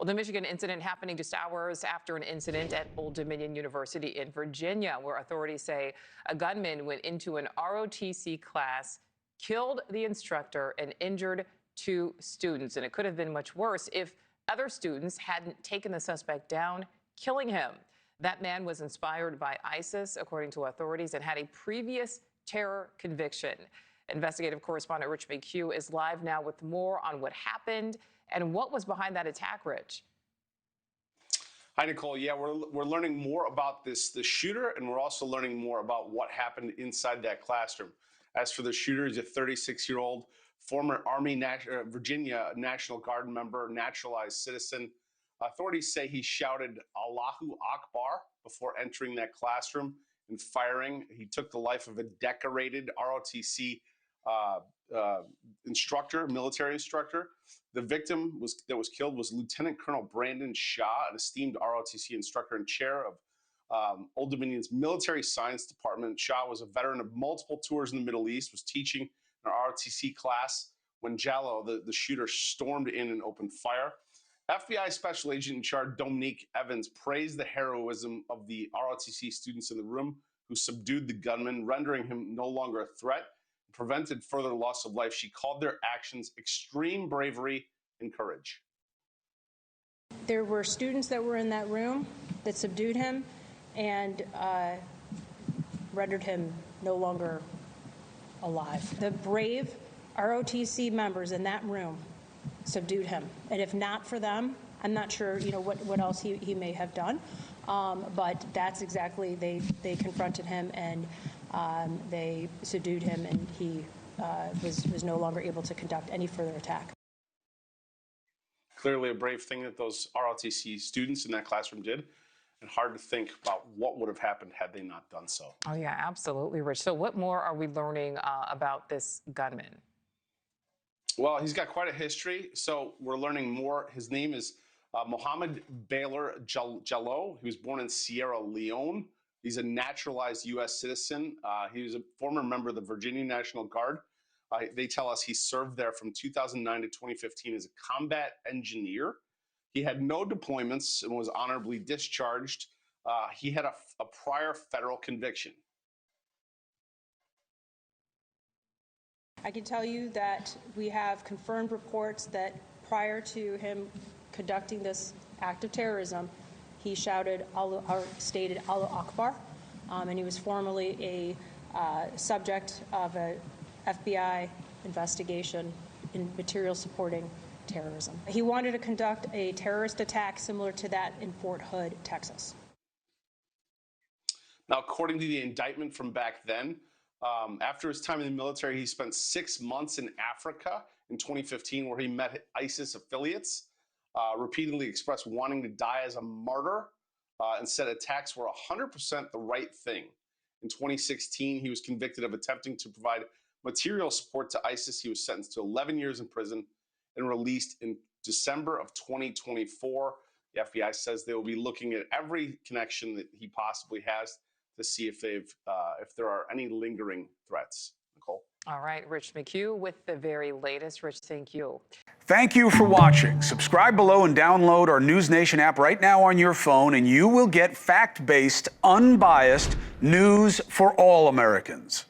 Well, the Michigan incident happening just hours after an incident at Old Dominion University in Virginia, where authorities say a gunman went into an ROTC class, killed the instructor, and injured 2 students. And it could have been much worse if other students hadn't taken the suspect down, killing him. That man was inspired by ISIS, according to authorities, and had a previous terror conviction. Investigative correspondent Rich McHugh is live now with more on what happened and what was behind that attack, Rich. Hi, Nicole. Yeah, we're learning more about the shooter, and we're also learning more about what happened inside that classroom. As for the shooter, he's a 36-year-old former Virginia National Guard member, naturalized citizen. Authorities say he shouted "Allahu Akbar" before entering that classroom and firing. He took the life of a decorated ROTC instructor, military instructor. The victim that was killed was Lieutenant Colonel Brandon Shah, an esteemed ROTC instructor and chair of Old Dominion's military science department. Shah was a veteran of multiple tours in the Middle East, was teaching an ROTC class when Jalloh, the shooter, stormed in and opened fire. FBI Special Agent in charge Dominique Evans praised the heroism of the ROTC students in the room who subdued the gunman, rendering him no longer a threat, and prevented further loss of life. She called their actions extreme bravery and courage. There were students that were in that room that subdued him and rendered him no longer alive. The brave ROTC members in that room subdued him, and if not for them, I'm not sure, what else he may have done. But that's exactly, they confronted him and they subdued him, and he was no longer able to conduct any further attack. Clearly a brave thing that those ROTC students in that classroom did, and hard to think about what would have happened had they not done so. Oh, yeah, absolutely, Rich. So what more are we learning about this gunman? Well, he's got quite a history, so we're learning more. His name is Mohamed Bailor Jalloh. He was born in Sierra Leone. He's a naturalized U.S. citizen. He was a former member of the Virginia National Guard. They tell us he served there from 2009 to 2015 as a combat engineer. He had no deployments and was honorably discharged. He had a prior federal conviction. I can tell you that we have confirmed reports that prior to him conducting this act of terrorism, he shouted stated "Allahu Akbar," and he was formerly a subject of a FBI investigation in material supporting terrorism. He wanted to conduct a terrorist attack similar to that in Fort Hood, Texas. Now, according to the indictment from back then, after his time in the military, he spent 6 months in Africa in 2015, where he met ISIS affiliates, repeatedly expressed wanting to die as a martyr, and said attacks were 100% the right thing. In 2016, he was convicted of attempting to provide material support to ISIS. He was sentenced to 11 years in prison and released in December of 2024. The FBI says they will be looking at every connection that he possibly has to see if there are any lingering threats. Nicole? All right, Rich McHugh with the very latest. Rich, thank you. Thank you for watching. Subscribe below and download our NewsNation app right now on your phone, and you will get fact-based, unbiased news for all Americans.